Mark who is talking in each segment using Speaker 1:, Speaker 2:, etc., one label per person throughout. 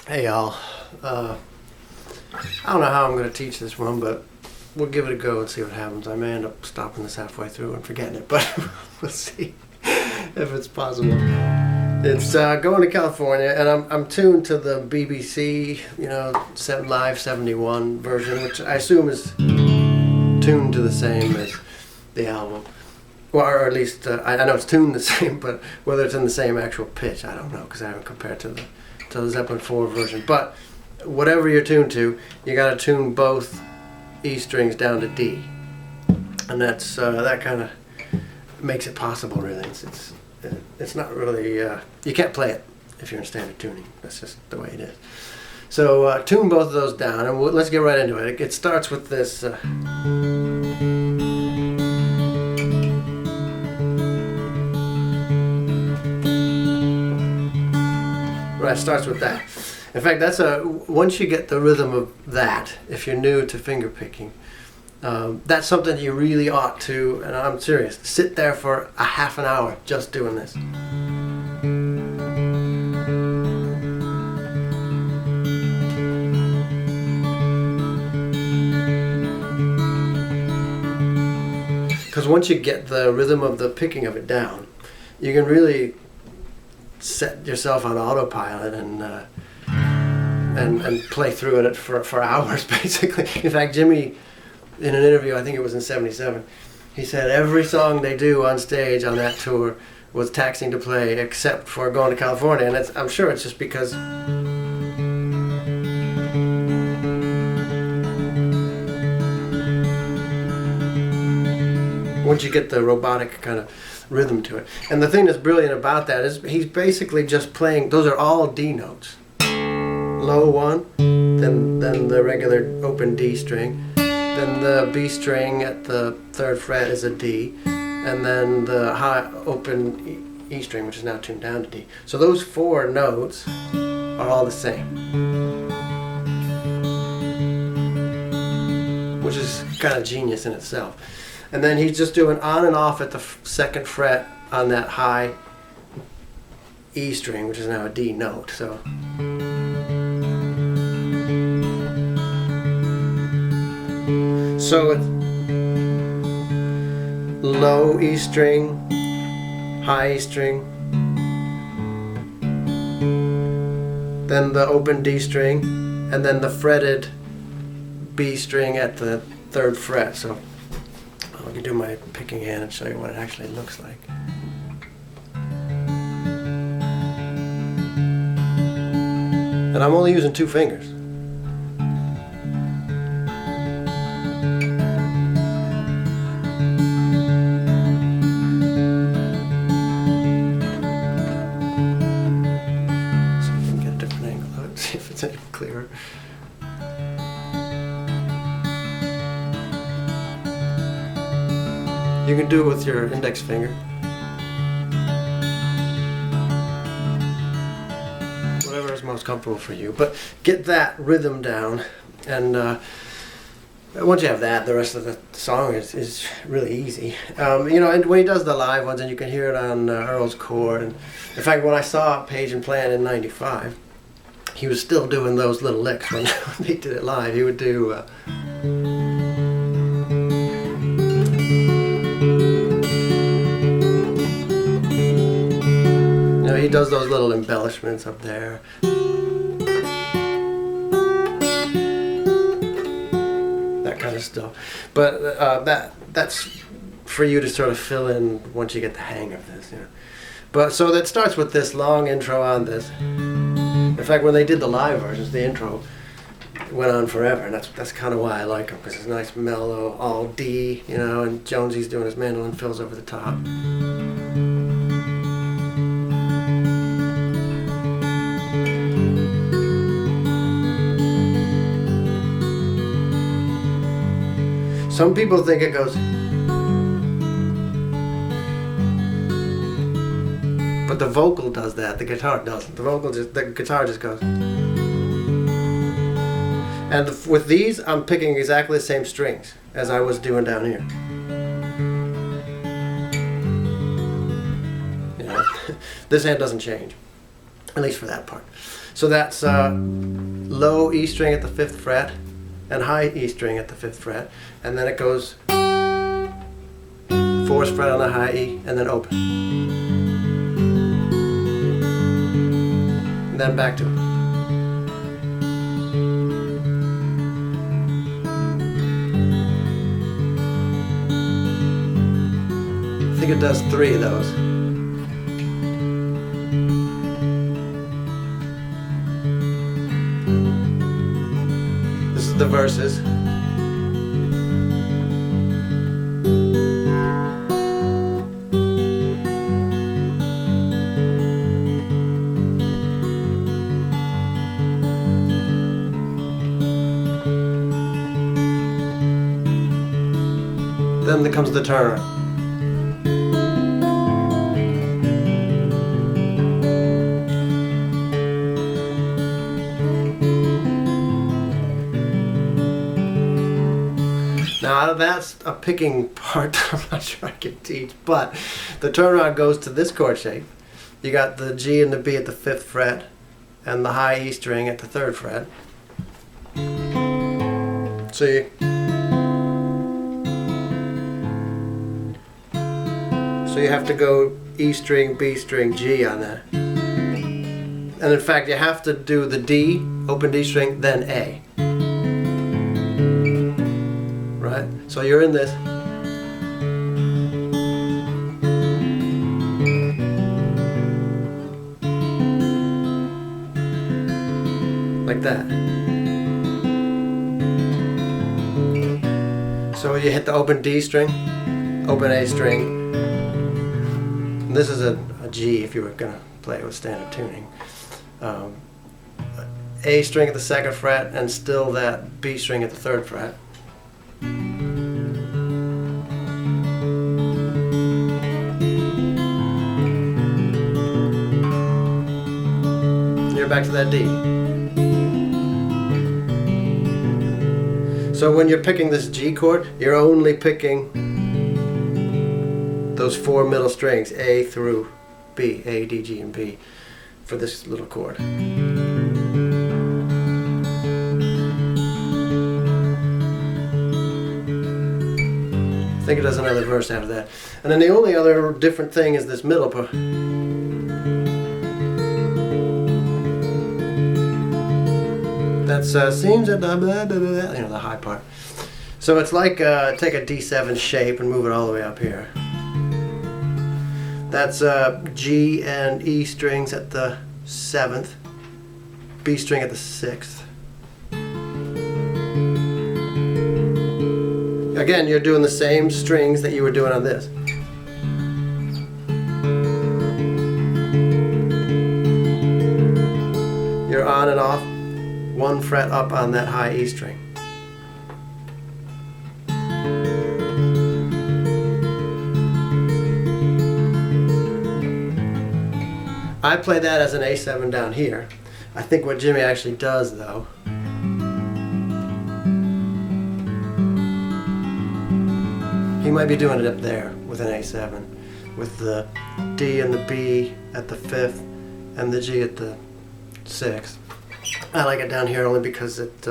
Speaker 1: Hey y'all, I don't know how I'm going to teach this one, but we'll give it a go and see what happens. I may end up stopping this halfway through and forgetting it, but we'll see if it's possible. It's going to California, and I'm tuned to the BBC, Live 71 version, which I assume is tuned to the same as the album. Well, or at least, I know it's tuned the same, but whether it's in the same actual pitch, I don't know, because I haven't compared to the Zeppelin 4 version. But whatever you're tuned to, you got to tune both E strings down to D, and that's that kind of makes it possible. Really, it's not really you can't play it if you're in standard tuning. That's just the way it is. So tune both of those down, and let's get right into it. It starts with this. Right, it starts with that. In fact, once you get the rhythm of that, if you're new to finger picking, that's something you really ought to, and I'm serious, sit there for a half an hour just doing this. Because once you get the rhythm of the picking of it down, you can really set yourself on autopilot and play through it for hours, basically. In fact, Jimmy, in an interview, I think it was in '77, he said every song they do on stage on that tour was taxing to play except for Going to California, and I'm sure it's just because once you get the robotic kind of rhythm to it. And the thing that's brilliant about that is he's basically just playing, those are all D notes. Low one, then the regular open D string, then the B string at the 3rd fret is a D, and then the high open E string, which is now tuned down to D. So those 4 notes are all the same, which is kind of genius in itself. And then he's just doing on and off at the 2nd fret on that high E string, which is now a D note. So it's low E string, high E string, then the open D string, and then the fretted B string at the 3rd fret. So I can do my picking hand and show you what it actually looks like. And I'm only using 2 fingers. So you can get a different angle of it, see if it's any clearer. You can do it with your index finger. Whatever is most comfortable for you. But get that rhythm down, and once you have that, the rest of the song is really easy. And when he does the live ones, and you can hear it on Earl's chord. And in fact, when I saw Page and Plant in '95, he was still doing those little licks when he did it live. He would do... he does those little embellishments up there. That kind of stuff. But that's for you to sort of fill in once you get the hang of this. But so that starts with this long intro on this. In fact, when they did the live versions, the intro went on forever, and that's kind of why I like them, because it's nice, mellow, all D, and Jonesy's doing his mandolin fills over the top. Some people think it goes, but the vocal does that. The guitar doesn't. The guitar just goes. And with these, I'm picking exactly the same strings as I was doing down here. This hand doesn't change, at least for that part. So that's low E string at the 5th fret and high E string at the 5th fret, and then it goes 4th fret on the high E and then open, and then back to I think it does 3 of those. This is the verses. Then there comes the turnaround. Now that's a picking part that I'm not sure I can teach, but the turnaround goes to this chord shape. You got the G and the B at the 5th fret and the high E string at the 3rd fret. So you have to go E string, B string, G on that. And in fact you have to do the D, open D string, then A. Right? So you're in this. Like that. So you hit the open D string, open A string. And this is a G if you were going to play it with standard tuning. A string at the 2nd fret and still that B string at the 3rd fret. You're back to that D. So when you're picking this G chord, you're only picking those 4 middle strings, A through B, A, D, G, and B, for this little chord. I think it does another verse after that. And then the only other different thing is this middle part. That seems at the blah, blah, blah, you know, the high part. So it's like take a D7 shape and move it all the way up here. That's G and E strings at the 7th, B string at the 6th. Again, you're doing the same strings that you were doing on this. You're on and off, 1 fret up on that high E string. I play that as an A7 down here. I think what Jimmy actually does though, he might be doing it up there with an A7, with the D and the B at the 5th and the G at the 6th. I like it down here only because it,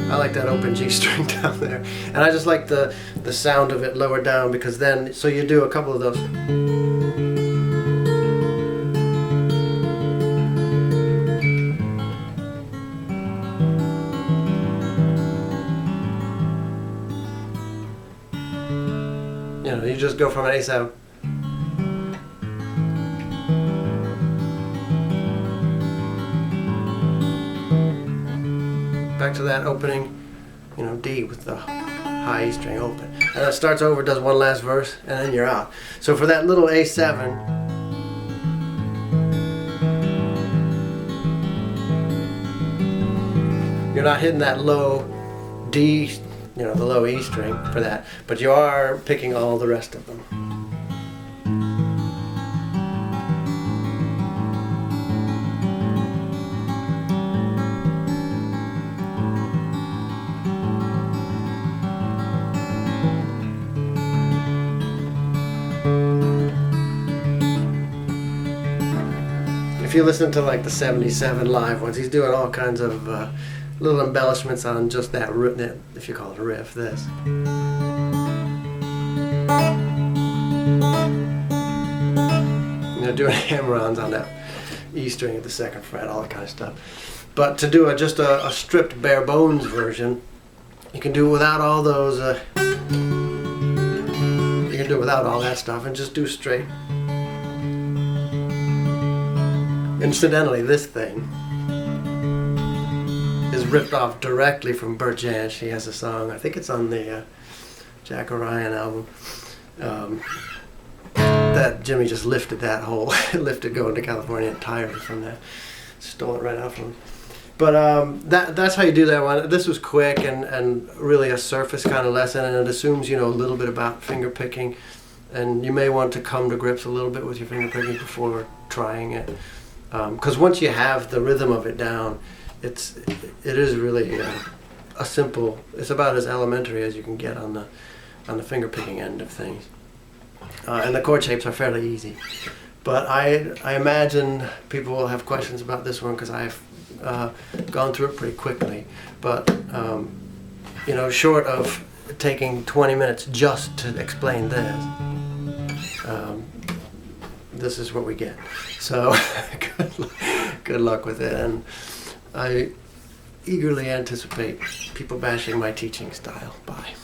Speaker 1: I like that open G string down there. And I just like the sound of it lower down, because then, so you do a couple of those. You know, you just go from an A7. Back to that opening, you know, D with the high E string open. And it starts over, does one last verse, and then you're out. So for that little A7, you're not hitting that low D, you know, the low E string for that, but you are picking all the rest of them. you listen to like the '77 live ones, he's doing all kinds of little embellishments on just that riff, if you call it a riff. This. Doing hammer-ons on that E string at the 2nd fret, all that kind of stuff. But to do just a stripped bare bones version, you can do it without all those. You can do it without all that stuff and just do straight. Incidentally, this thing is ripped off directly from Bert Jansch. He has a song, I think it's on the Jack Orion album. That Jimmy just lifted that whole, lifted Going to California entirely from that. Stole it right out from him. But that's how you do that one. This was quick and really a surface kind of lesson, and it assumes you know a little bit about finger picking, and you may want to come to grips a little bit with your finger picking before trying it. Because once you have the rhythm of it down, it is really a simple. It's about as elementary as you can get on the finger picking end of things. And the chord shapes are fairly easy. But I imagine people will have questions about this one because I've gone through it pretty quickly. But, you know, short of taking 20 minutes just to explain this is what we get. So good luck with it. And I eagerly anticipate people bashing my teaching style. Bye.